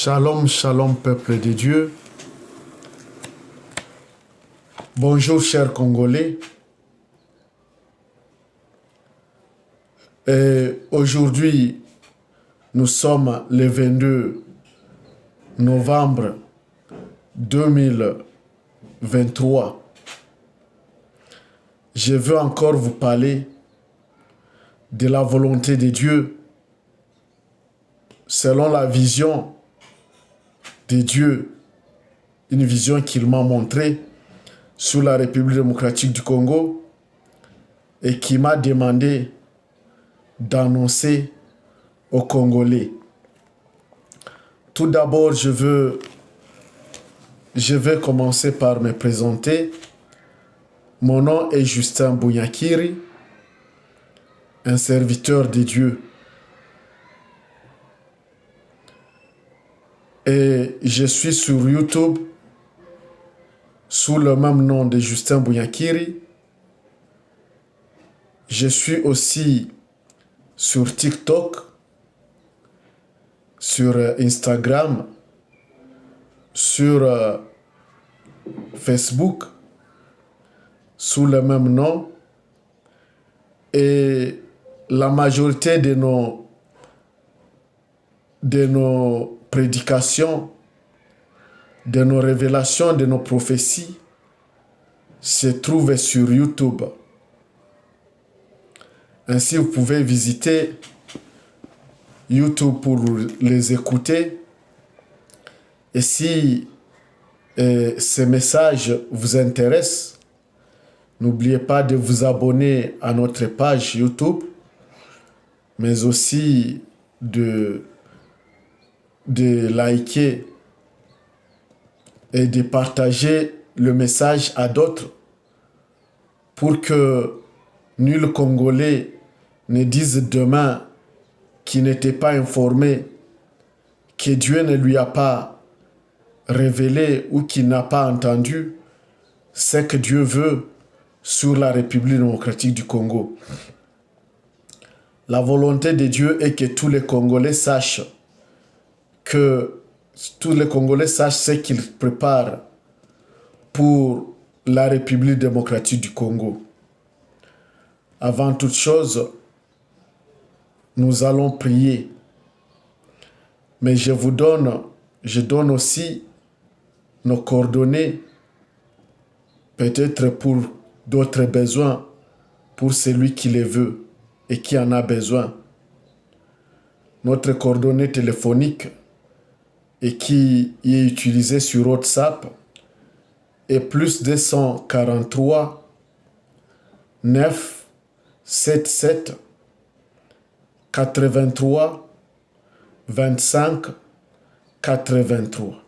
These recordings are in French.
Shalom, shalom, peuple de Dieu. Bonjour, chers Congolais. Aujourd'hui, nous sommes le 22 novembre 2023. Je veux encore vous parler de la volonté de Dieu selon la vision de Dieu, une vision qu'il m'a montrée sur la République démocratique du Congo et qui m'a demandé d'annoncer aux Congolais. Tout d'abord, je vais commencer par me présenter. Mon nom est Justin Bounyakiri, un serviteur de Dieu. Et je suis sur YouTube sous le même nom de Justin Bounyakiri. Je suis aussi sur TikTok, sur Instagram, sur Facebook, sous le même nom. Et la majorité de nos prédications, de nos révélations, de nos prophéties se trouvent sur YouTube. Ainsi, vous pouvez visiter YouTube pour les écouter. Et si ces messages vous intéressent, n'oubliez pas de vous abonner à notre page YouTube, mais aussi de liker et de partager le message à d'autres pour que nul Congolais ne dise demain qu'il n'était pas informé, que Dieu ne lui a pas révélé ou qu'il n'a pas entendu ce que Dieu veut sur la République démocratique du Congo. La volonté de Dieu est que tous les Congolais sachent ce qu'ils préparent pour la République démocratique du Congo. Avant toute chose, nous allons prier. Mais je donne aussi nos coordonnées, peut-être pour d'autres besoins, pour celui qui les veut et qui en a besoin. Notre coordonnée téléphonique et qui est utilisée sur WhatsApp est plus 243 9 77 83 25 83.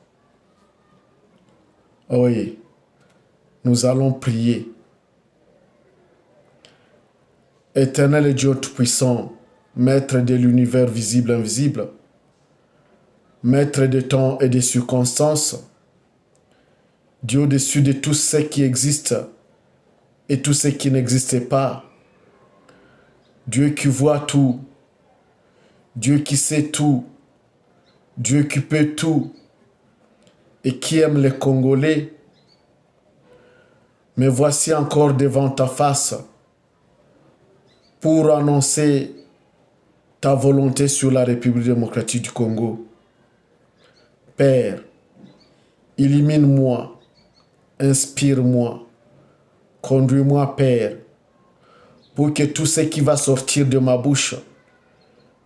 Oui, nous allons prier. Éternel et Dieu Tout-Puissant, Maître de l'univers visible et invisible, Maître des temps et des circonstances, Dieu au-dessus de tout ce qui existe et tout ce qui n'existe pas, Dieu qui voit tout, Dieu qui sait tout, Dieu qui peut tout et qui aime les Congolais. Me voici encore devant ta face pour annoncer ta volonté sur la République démocratique du Congo. Père, illumine-moi, inspire-moi, conduis-moi, Père, pour que tout ce qui va sortir de ma bouche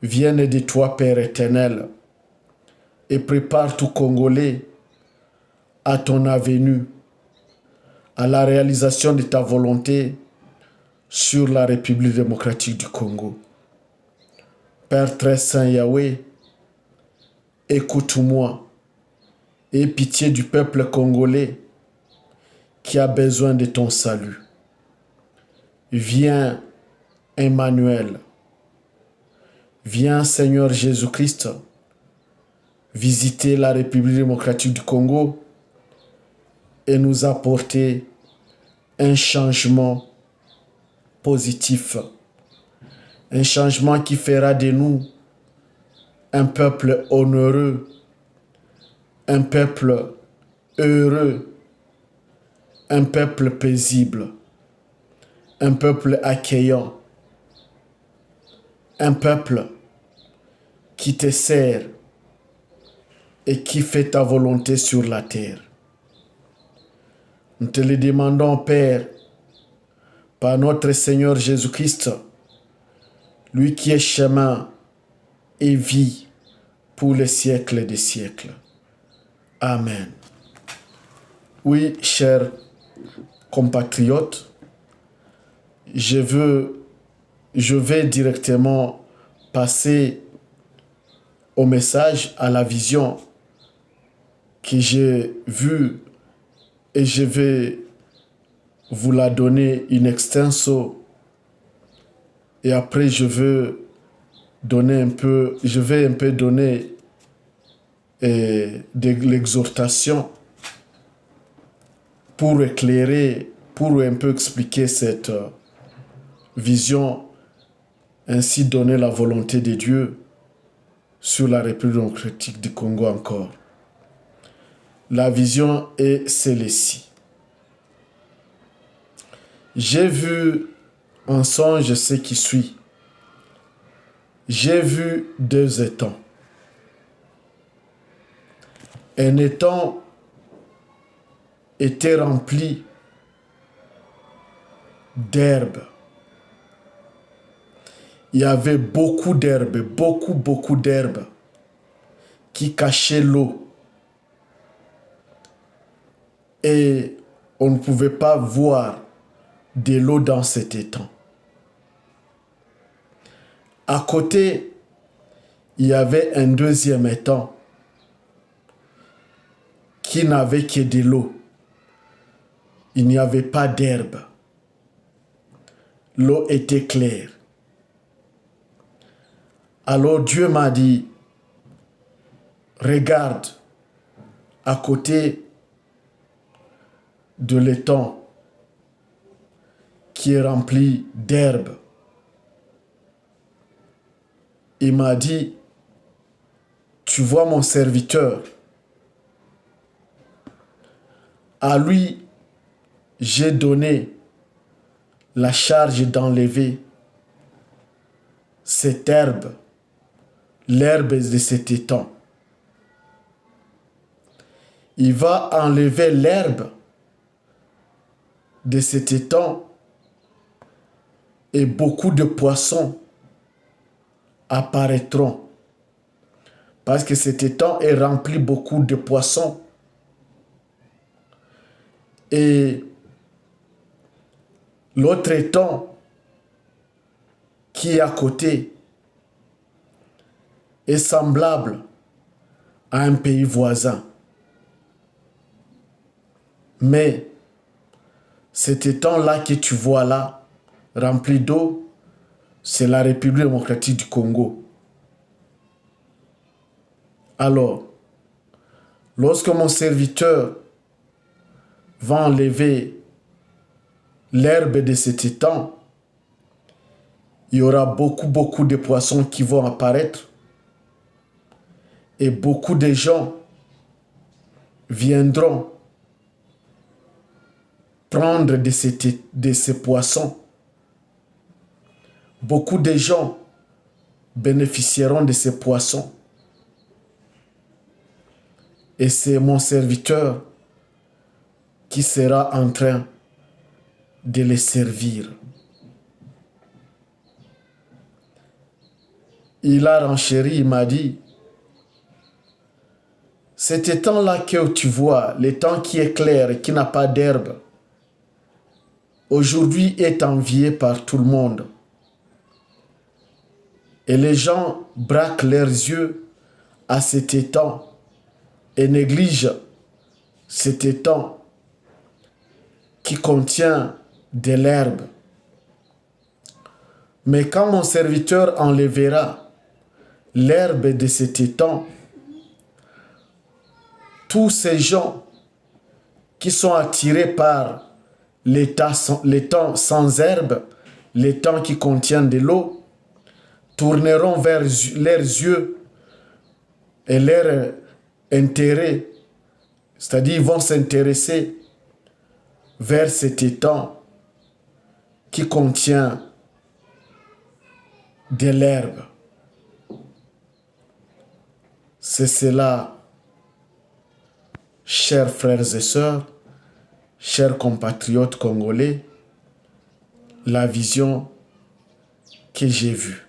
vienne de toi, Père éternel, et prépare tout Congolais à ton avenue, à la réalisation de ta volonté sur la République démocratique du Congo. Père très saint Yahweh, écoute-moi, aie pitié du peuple congolais qui a besoin de ton salut. Viens, Emmanuel. Viens, Seigneur Jésus-Christ, visiter la République démocratique du Congo et nous apporter un changement positif. Un changement qui fera de nous un peuple honoreux, un peuple heureux, un peuple paisible, un peuple accueillant, un peuple qui te sert et qui fait ta volonté sur la terre. Nous te le demandons, Père, par notre Seigneur Jésus-Christ, lui qui est chemin et vie pour les siècles des siècles. Amen. Oui, chers compatriotes, je vais directement passer au message, à la vision que j'ai vue, et je vais vous la donner in extenso. Et après, je vais un peu donner de l'exhortation pour éclairer, pour un peu expliquer cette vision, ainsi donner la volonté de Dieu sur la République démocratique du Congo encore. La vision est celle-ci. J'ai vu en songe ce qui suit. J'ai vu 2 étangs. Un étang était rempli d'herbes. Il y avait beaucoup d'herbes, beaucoup d'herbes qui cachaient l'eau. Et on ne pouvait pas voir de l'eau dans cet étang. À côté, il y avait un 2e étang qui n'avait que de l'eau. Il n'y avait pas d'herbe. L'eau était claire. Alors Dieu m'a dit, regarde à côté de l'étang qui est rempli d'herbe. Il m'a dit, tu vois mon serviteur, à lui j'ai donné la charge d'enlever cette herbe, l'herbe de cet étang. Il va enlever l'herbe de cet étang et beaucoup de poissons apparaîtront. Parce que cet étang est rempli beaucoup de poissons. Et l'autre étang qui est à côté est semblable à un pays voisin. Mais cet étang-là que tu vois là, rempli d'eau, c'est la République démocratique du Congo. Alors, lorsque mon serviteur va enlever l'herbe de cet étang, il y aura beaucoup de poissons qui vont apparaître et beaucoup de gens viendront prendre de ces poissons. Beaucoup de gens bénéficieront de ces poissons. Et c'est mon serviteur qui sera en train de les servir. Il a renchéri, il m'a dit, cet étang-là que tu vois, l'étang qui est clair et qui n'a pas d'herbe, aujourd'hui est envié par tout le monde. Et les gens braquent leurs yeux à cet étang et négligent cet étang qui contient de l'herbe. Mais quand mon serviteur enlèvera l'herbe de cet étang, tous ces gens qui sont attirés par l'étang sans herbe, l'étang qui contient de l'eau, tourneront vers leurs yeux et leur intérêt C'est-à-dire ils vont s'intéresser vers cet étang qui contient de l'herbe. C'est cela, chers frères et sœurs, chers compatriotes congolais, la vision que j'ai vue.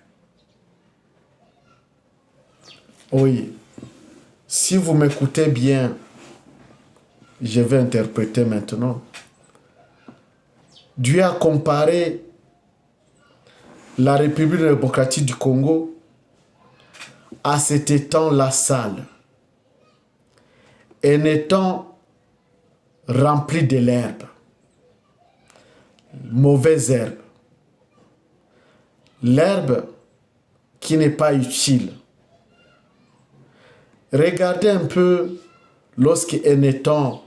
Oui, si vous m'écoutez bien, je vais interpréter maintenant. Dieu a comparé la République démocratique du Congo à cet étang La Salle, un étang rempli de l'herbe, mauvaise herbe, l'herbe qui n'est pas utile. Regardez un peu lorsqu'un étang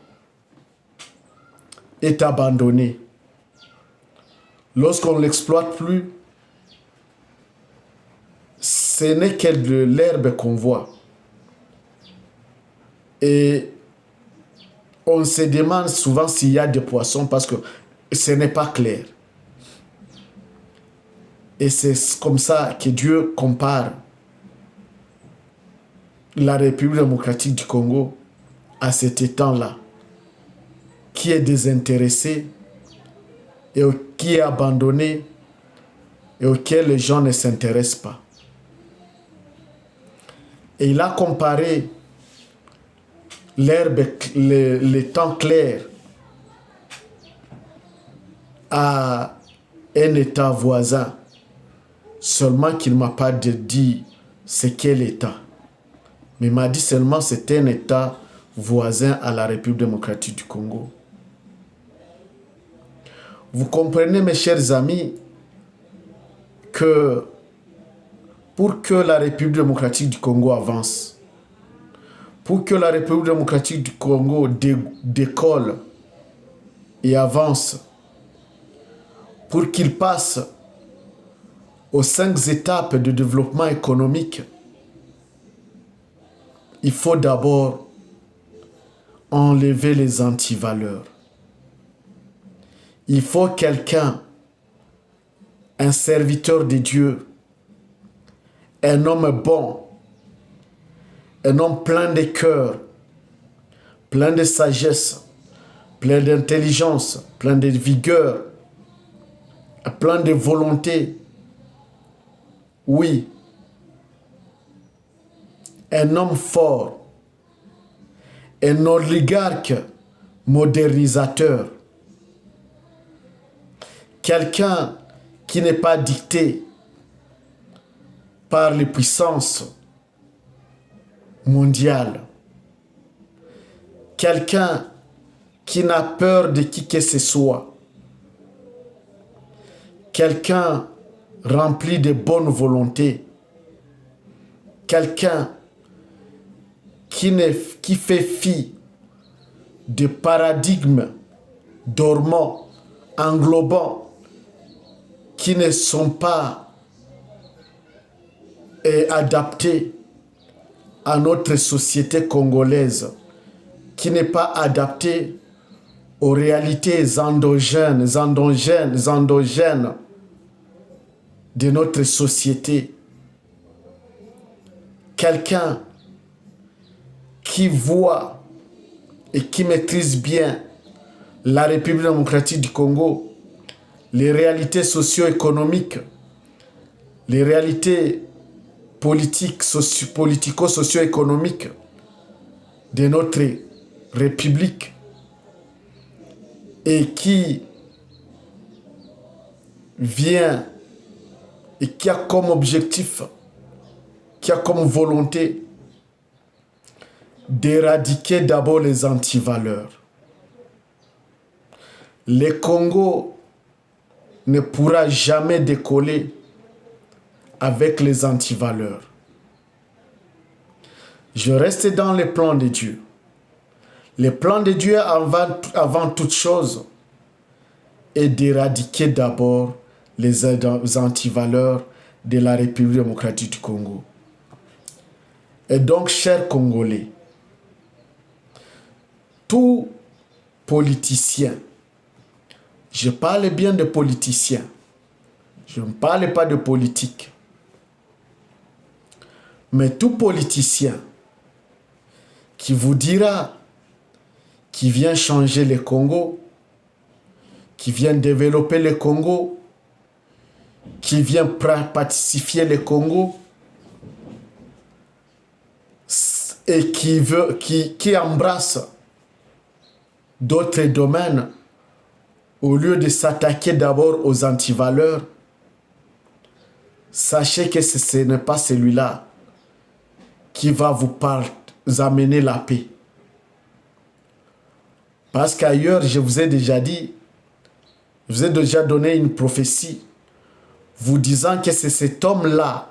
est abandonné, lorsqu'on ne l'exploite plus, ce n'est que de l'herbe qu'on voit. Et on se demande souvent s'il y a des poissons parce que ce n'est pas clair. Et c'est comme ça que Dieu compare la République démocratique du Congo à cet étang-là, qui est désintéressé et qui est abandonné et auquel les gens ne s'intéressent pas. Et il a comparé l'herbe, l'étang clair à un état voisin, seulement qu'il ne m'a pas dit c'est quel état. Mais il m'a dit seulement c'est un état voisin à la République démocratique du Congo. Vous comprenez, mes chers amis, que pour que la République démocratique du Congo avance, pour que la République démocratique du Congo décolle et avance, pour qu'il passe aux 5 étapes de développement économique, il faut d'abord enlever les antivaleurs. Il faut quelqu'un, un serviteur de Dieu, un homme bon, un homme plein de cœur, plein de sagesse, plein d'intelligence, plein de vigueur, plein de volonté. Oui, un homme fort, un oligarque modernisateur, quelqu'un qui n'est pas dicté par les puissances mondiales, quelqu'un qui n'a peur de qui que ce soit, quelqu'un rempli de bonne volonté, quelqu'un qui fait fi de paradigmes dormants, englobants, qui ne sont pas adaptés à notre société congolaise, qui n'est pas adapté aux réalités endogènes de notre société. Quelqu'un qui voit et qui maîtrise bien la République démocratique du Congo, les réalités socio-économiques, les réalités politico-socio-économiques de notre République, et qui vient et qui a comme objectif, qui a comme volonté d'éradiquer d'abord les antivaleurs. Le Congo ne pourra jamais décoller avec les antivaleurs. Je reste dans les plans de Dieu. Le plan de Dieu avant toute chose est d'éradiquer d'abord les antivaleurs de la République démocratique du Congo. Et donc, chers Congolais, tout politicien, je parle bien de politiciens, je ne parle pas de politique, mais tout politicien qui vous dira qu'il vient changer le Congo, qui vient développer le Congo, qui vient pacifier le Congo et qui embrasse d'autres domaines au lieu de s'attaquer d'abord aux antivaleurs, sachez que ce n'est pas celui-là qui va vous amener la paix. Parce qu'ailleurs, je vous ai déjà dit, je vous ai déjà donné une prophétie vous disant que c'est cet homme-là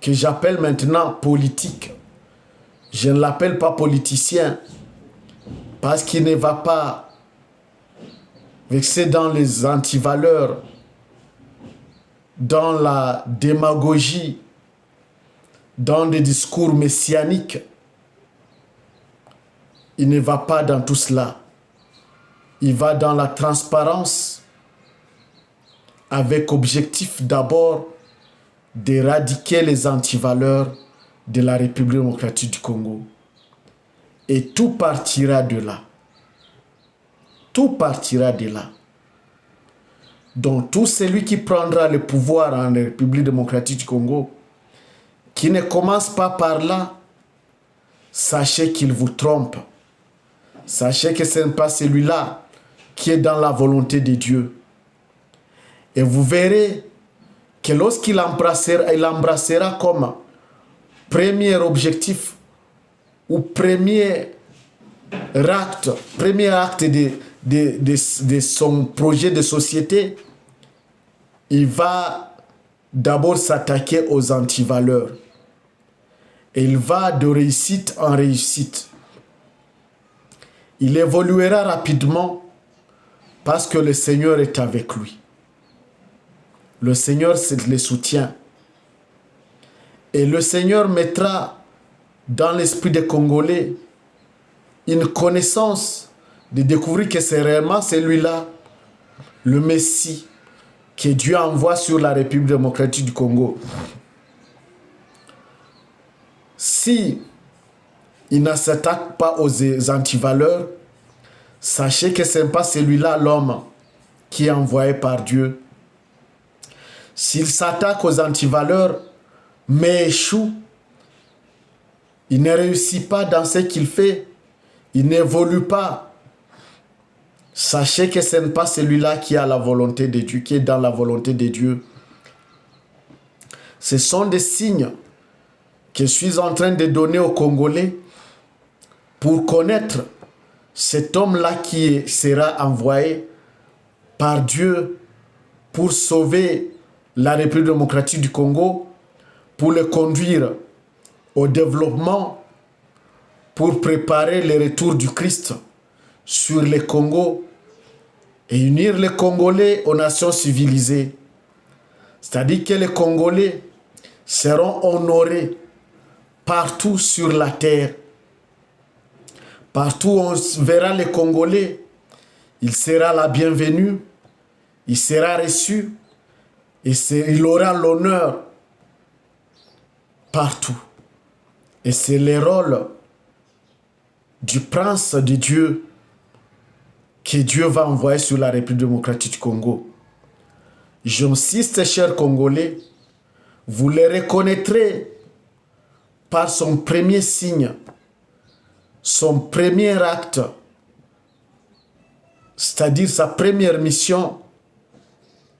que j'appelle maintenant politique. Je ne l'appelle pas politicien parce qu'il ne va pas vexer dans les antivaleurs, dans la démagogie, dans des discours messianiques. Il ne va pas dans tout cela. Il va dans la transparence avec objectif d'abord d'éradiquer les antivaleurs de la République démocratique du Congo. Et tout partira de là. Tout partira de là. Donc tout celui qui prendra le pouvoir en République démocratique du Congo, qui ne commence pas par là, sachez qu'il vous trompe. Sachez que ce n'est pas celui-là qui est dans la volonté de Dieu. Et vous verrez que lorsqu'il embrassera comme premier objectif ou premier acte de son projet de société, il va d'abord s'attaquer aux antivaleurs. Et il va de réussite en réussite. Il évoluera rapidement parce que le Seigneur est avec lui. Le Seigneur le soutient. Et le Seigneur mettra dans l'esprit des Congolais une connaissance de découvrir que c'est réellement celui-là, le Messie, que Dieu envoie sur la République démocratique du Congo. Si il ne s'attaque pas aux antivaleurs, sachez que ce n'est pas celui-là l'homme qui est envoyé par Dieu. S'il s'attaque aux antivaleurs, mais échoue, il ne réussit pas dans ce qu'il fait, il n'évolue pas. Sachez que ce n'est pas celui-là qui a la volonté de Dieu, qui est dans la volonté de Dieu. Ce sont des signes que je suis en train de donner aux Congolais pour connaître cet homme-là qui sera envoyé par Dieu pour sauver la République démocratique du Congo, pour le conduire au développement, pour préparer le retour du Christ sur le Congo et unir les Congolais aux nations civilisées. C'est-à-dire que les Congolais seront honorés partout sur la terre. Partout où on verra les Congolais, il sera la bienvenue, il sera reçu, et il aura l'honneur partout. Et c'est le rôle du prince de Dieu que Dieu va envoyer sur la République démocratique du Congo. J'insiste, chers Congolais, vous le reconnaîtrez par son premier signe, son premier acte, c'est-à-dire sa première mission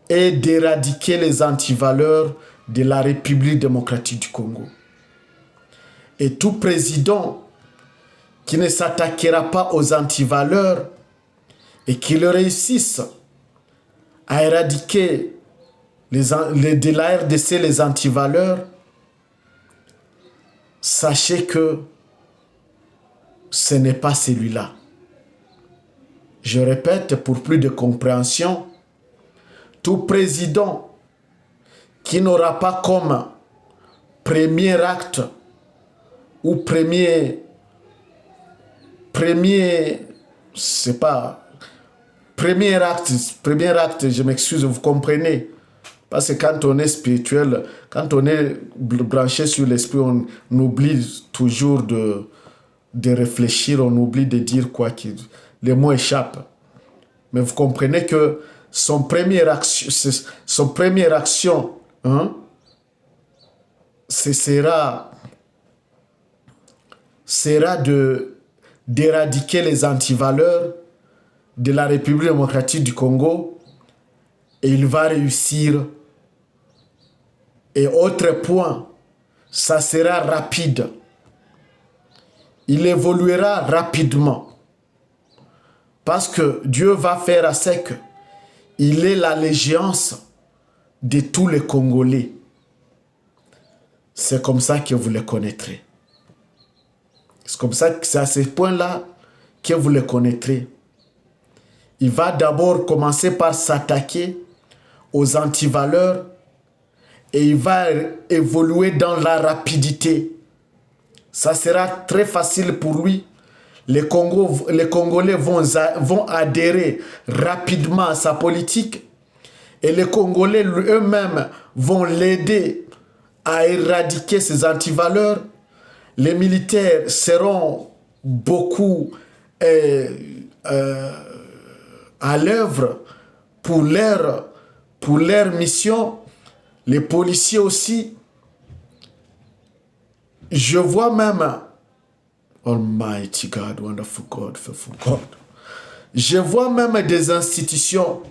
est d'éradiquer les antivaleurs de la République démocratique du Congo. Et tout président qui ne s'attaquera pas aux antivaleurs et qui le réussisse à éradiquer de la RDC les antivaleurs, sachez que ce n'est pas celui-là. Je répète pour plus de compréhension, tout président qui n'aura pas comme premier acte ou premier c'est pas... Premier acte, je m'excuse, vous comprenez. Parce que quand on est spirituel, quand on est branché sur l'esprit, on oublie toujours de réfléchir, on oublie de dire quoi, les mots échappent. Mais vous comprenez que son première action, hein, sera d'éradiquer les antivaleurs de la République démocratique du Congo, et il va réussir. Et autre point, ça sera rapide. Il évoluera rapidement. Parce que Dieu va faire à ce qu'il ait l'allégeance de tous les Congolais. C'est comme ça que vous les connaîtrez. C'est comme ça que c'est à ce point-là que vous les connaîtrez. Il va d'abord commencer par s'attaquer aux antivaleurs et il va évoluer dans la rapidité. Ça sera très facile pour lui. Les Congolais vont adhérer rapidement à sa politique et les Congolais eux-mêmes vont l'aider à éradiquer ces antivaleurs. Les militaires seront beaucoup à l'œuvre pour leur mission. Les policiers aussi. Je vois même, Almighty God, wonderful God, faithful God. Je vois même des institutions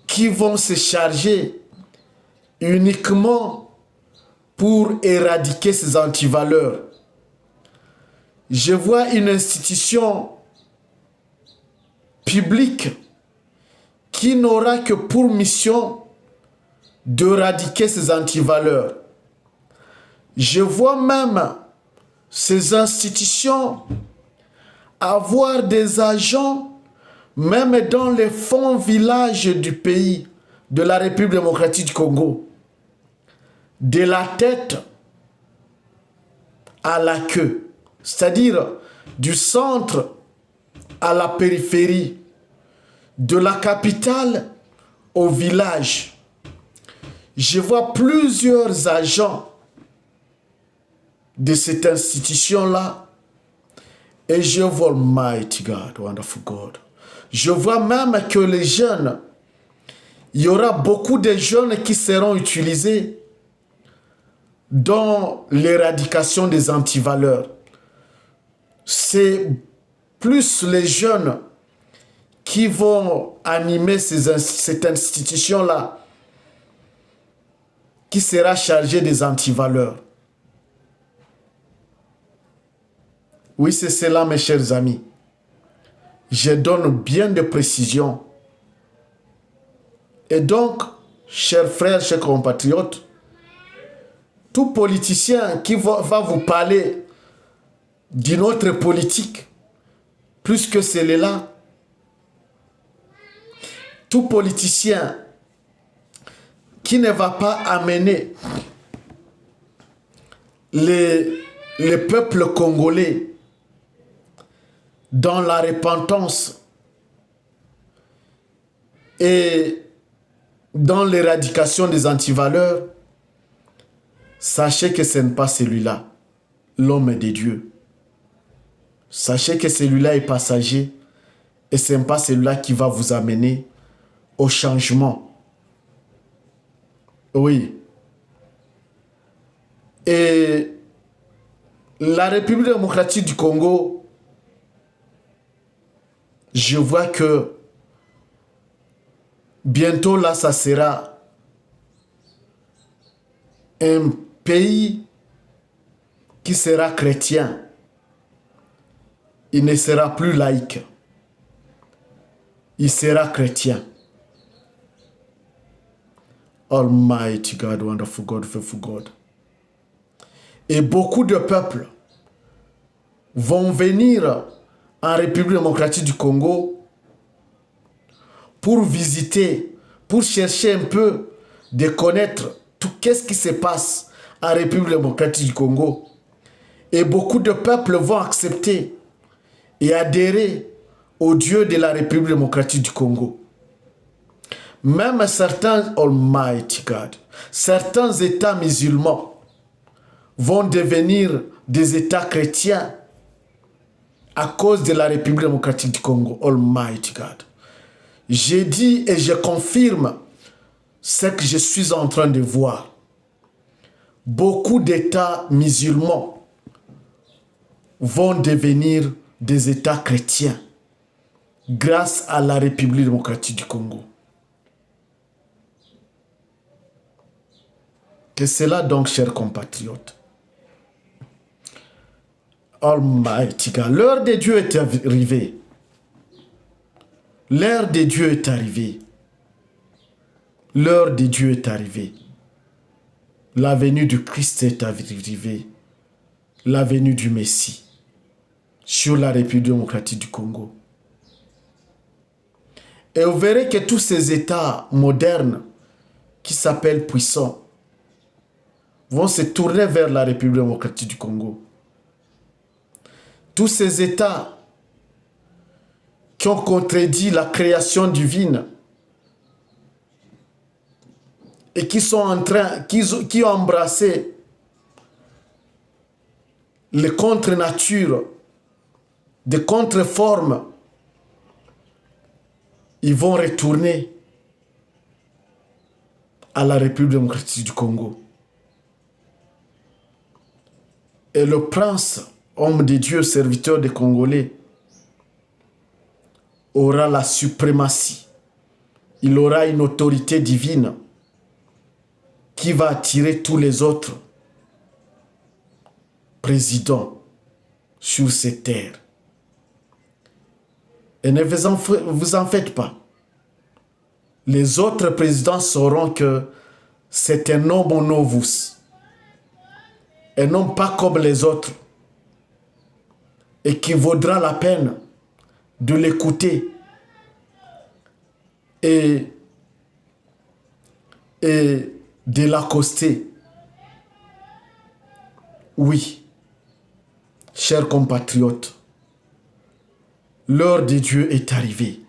qui vont se charger uniquement pour éradiquer ces antivaleurs. Je vois une institution publique qui n'aura que pour mission d'éradiquer ces antivaleurs. Je vois même ces institutions avoir des agents, même dans les fonds villages du pays, de la République démocratique du Congo, de la tête à la queue, c'est-à-dire du centre à la périphérie, de la capitale au village. Je vois plusieurs agents de cette institution-là et je vois Mighty God, Wonderful God. Je vois même que les jeunes, il y aura beaucoup de jeunes qui seront utilisés dans l'éradication des antivaleurs. C'est plus les jeunes qui vont animer cette institution-là qui sera chargée des antivaleurs. Oui, c'est cela, mes chers amis. Je donne bien de précisions. Et donc, chers frères, chers compatriotes, tout politicien qui va vous parler d'une autre politique, plus que celle-là, tout politicien qui ne va pas amener les peuples congolais dans la repentance et dans l'éradication des antivaleurs, sachez que ce n'est pas celui-là, l'homme de Dieu. Sachez que celui-là est passager et ce n'est pas celui-là qui va vous amener au changement. Oui. Et la République démocratique du Congo, je vois que bientôt là, ça sera un pays qui sera chrétien. Il ne sera plus laïque. Il sera chrétien. Almighty God, wonderful God, faithful God. Et beaucoup de peuples vont venir en République démocratique du Congo pour visiter, pour chercher un peu de connaître tout qu'est-ce qui se passe en République démocratique du Congo. Et beaucoup de peuples vont accepter et adhérer au Dieu de la République démocratique du Congo. Même certains, Almighty God, certains États musulmans vont devenir des États chrétiens à cause de la République démocratique du Congo. Almighty God. J'ai dit et je confirme ce que je suis en train de voir. Beaucoup d'États musulmans vont devenir des États chrétiens grâce à la République démocratique du Congo. Que cela donc, chers compatriotes. Almighty God, l'heure de Dieu est arrivée. L'heure de Dieu est arrivée. L'heure de Dieu est arrivée. La venue du Christ est arrivée. La venue du Messie sur la République démocratique du Congo. Et vous verrez que tous ces États modernes qui s'appellent puissants vont se tourner vers la République démocratique du Congo. Tous ces États qui ont contredit la création divine et qui sont en train, qui ont embrassé les contre-natures, des contre-formes, ils vont retourner à la République démocratique du Congo. Et le prince, homme de Dieu, serviteur des Congolais, aura la suprématie. Il aura une autorité divine qui va attirer tous les autres présidents sur ces terres. Et ne vous en faites pas. Les autres présidents sauront que c'est un homme novus et non pas comme les autres, et qui vaudra la peine de l'écouter et de l'accoster. Oui, chers compatriotes, l'heure de Dieu est arrivée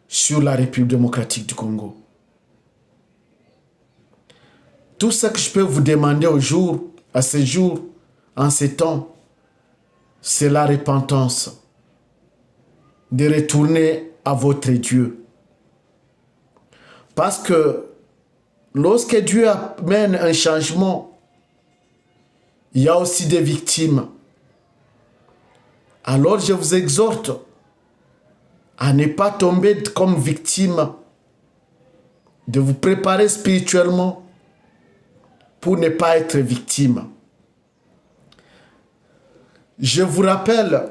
sur la République démocratique du Congo. Tout ce que je peux vous demander à ce jour, en ces temps, c'est la repentance, de retourner à votre Dieu. Parce que lorsque Dieu amène un changement, il y a aussi des victimes. Alors je vous exhorte à ne pas tomber comme victime, de vous préparer spirituellement pour ne pas être victime. Je vous rappelle,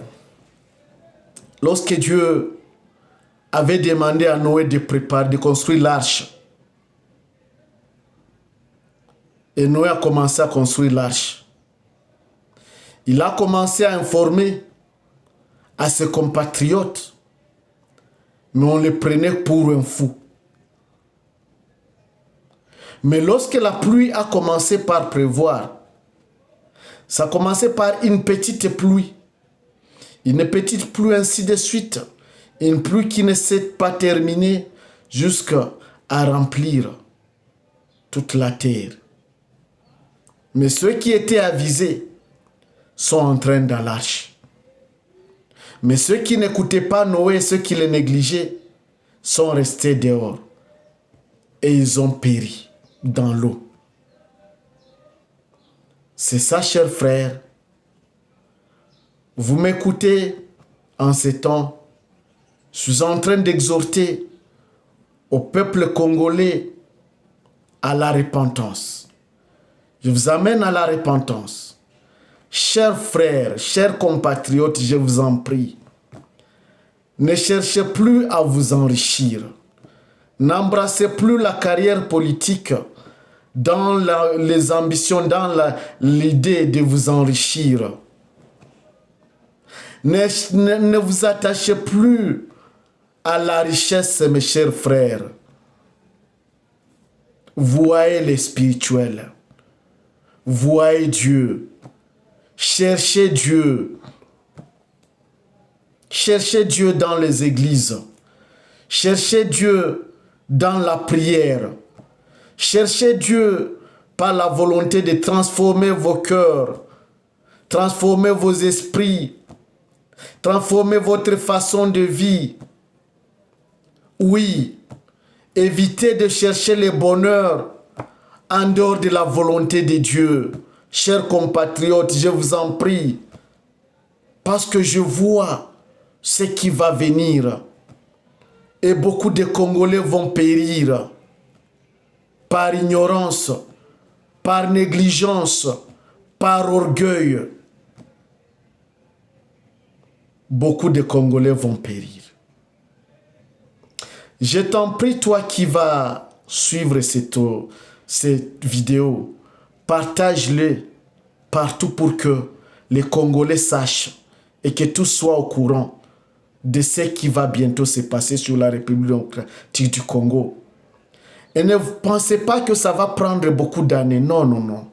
lorsque Dieu avait demandé à Noé de construire l'arche, et Noé a commencé à construire l'arche, il a commencé à informer à ses compatriotes, mais on le prenait pour un fou. Mais lorsque la pluie a commencé par pleuvoir, ça a commencé par une petite pluie, ainsi de suite, une pluie qui ne s'est pas terminée jusqu'à remplir toute la terre. Mais ceux qui étaient avisés sont entrés dans l'arche. Mais ceux qui n'écoutaient pas Noé, ceux qui le négligeaient, sont restés dehors. Et ils ont péri dans l'eau. C'est ça, chers frères. Vous m'écoutez en ces temps. Je suis en train d'exhorter au peuple congolais à la repentance. Je vous amène à la repentance. Chers frères, chers compatriotes, je vous en prie, ne cherchez plus à vous enrichir. N'embrassez plus la carrière politique dans les ambitions, dans l'idée de vous enrichir. Ne vous attachez plus à la richesse, mes chers frères. Voyez les spirituels. Voyez Dieu. Cherchez Dieu. Cherchez Dieu dans les églises. Cherchez Dieu dans la prière. Cherchez Dieu par la volonté de transformer vos cœurs, transformer vos esprits, transformer votre façon de vie. Oui, évitez de chercher le bonheur en dehors de la volonté de Dieu. Chers compatriotes, je vous en prie, parce que je vois ce qui va venir. Et beaucoup de Congolais vont périr par ignorance, par négligence, par orgueil. Beaucoup de Congolais vont périr. Je t'en prie, toi qui vas suivre cette vidéo, partage-le partout pour que les Congolais sachent et que tous soient au courant de ce qui va bientôt se passer sur la République démocratique du Congo. Et ne pensez pas que ça va prendre beaucoup d'années. Non, non, non.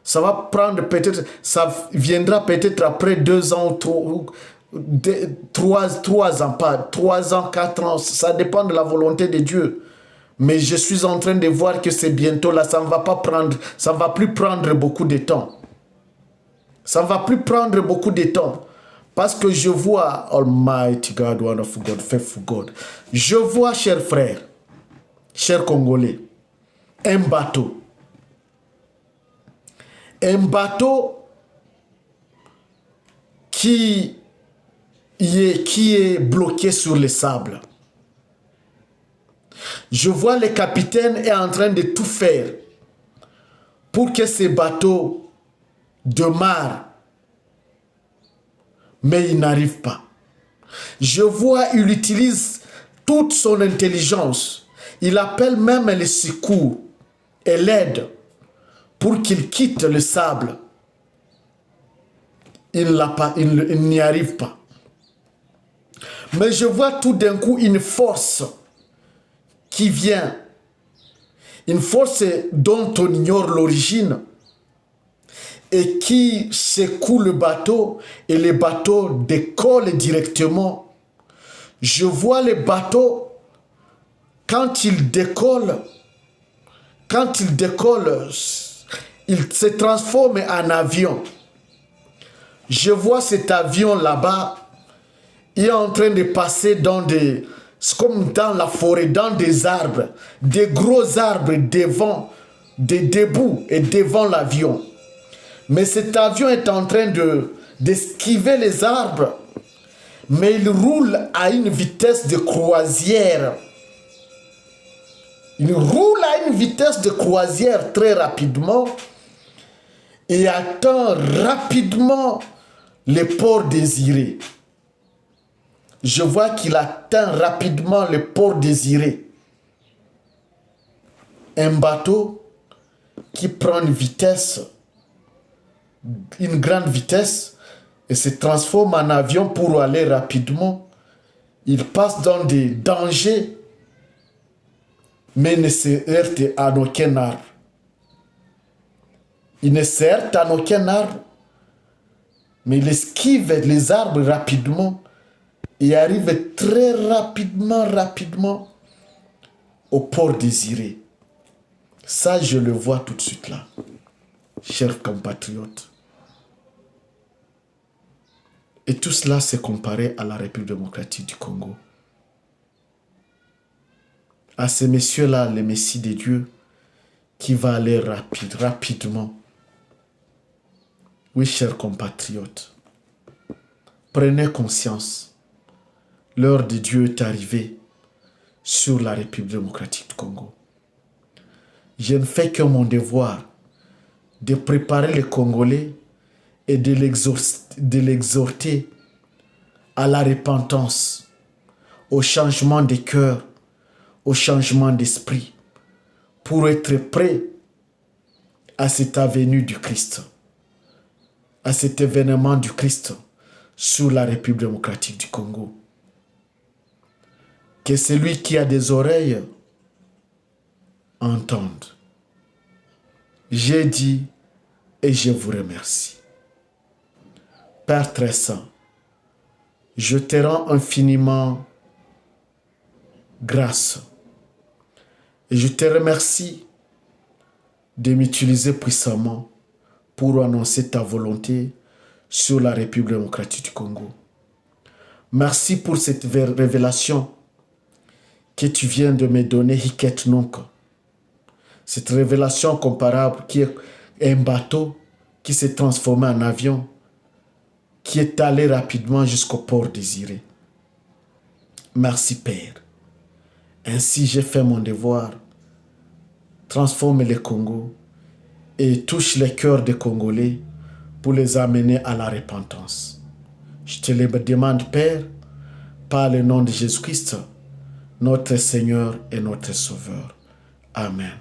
Ça va prendre peut-être, ça viendra peut-être après 2 ans ou 3 ans, pas 3 ans, 4 ans. Ça dépend de la volonté de Dieu. Mais je suis en train de voir que c'est bientôt là. Ça ne va pas prendre, ça ne va plus prendre beaucoup de temps. Ça ne va plus prendre beaucoup de temps. Parce que je vois, Almighty God, Wonderful God, Faithful God, je vois, chers frères, chers Congolais, un bateau. Un bateau qui est bloqué sur le sable. Je vois le capitaine est en train de tout faire pour que ce bateau démarre. Mais il n'arrive pas. Je vois, il utilise toute son intelligence. Il appelle même les secours et l'aide pour qu'il quitte le sable. Il n'y arrive pas. Mais je vois tout d'un coup une force qui vient. Une force dont on ignore l'origine. Et qui secoue le bateau et le bateau décolle directement. Je vois le bateau, quand il décolle, il se transforme en avion. Je vois cet avion là-bas, il est en train de passer comme dans la forêt, dans des arbres, des gros arbres debout et devant l'avion. Mais cet avion est en train d'esquiver les arbres. Mais il roule à une vitesse de croisière. Il roule à une vitesse de croisière très rapidement. Et atteint rapidement le port désiré. Je vois qu'il atteint rapidement le port désiré. Un bateau qui prend une grande vitesse et se transforme en avion pour aller rapidement. Il passe dans des dangers, mais ne se heurte à aucun arbre. Il ne se heurte à aucun arbre, mais il esquive les arbres rapidement et arrive très rapidement au port désiré. Ça, je le vois tout de suite là, chers compatriotes. Et tout cela s'est comparé à la République démocratique du Congo. À ces messieurs-là, les messies de Dieu, qui va aller rapidement. Oui, chers compatriotes, prenez conscience. L'heure de Dieu est arrivée sur la République démocratique du Congo. Je ne fais que mon devoir de préparer les Congolais et de l'exhorter à la repentance, au changement de cœur, au changement d'esprit, pour être prêt à cette avenue du Christ, à cet événement du Christ sur la République démocratique du Congo. Que celui qui a des oreilles entende. J'ai dit et je vous remercie. Père très saint, Je te rends infiniment grâce. Et je te remercie de m'utiliser puissamment pour annoncer ta volonté sur la République démocratique du Congo. Merci pour cette révélation que tu viens de me donner, Hiket Nunc. Cette révélation comparable qui est un bateau qui s'est transformé en avion, qui est allé rapidement jusqu'au port désiré. Merci Père. Ainsi j'ai fait mon devoir. Transforme le Congo et touche les cœurs des Congolais pour les amener à la repentance. Je te le demande, Père, par le nom de Jésus-Christ, notre Seigneur et notre Sauveur. Amen.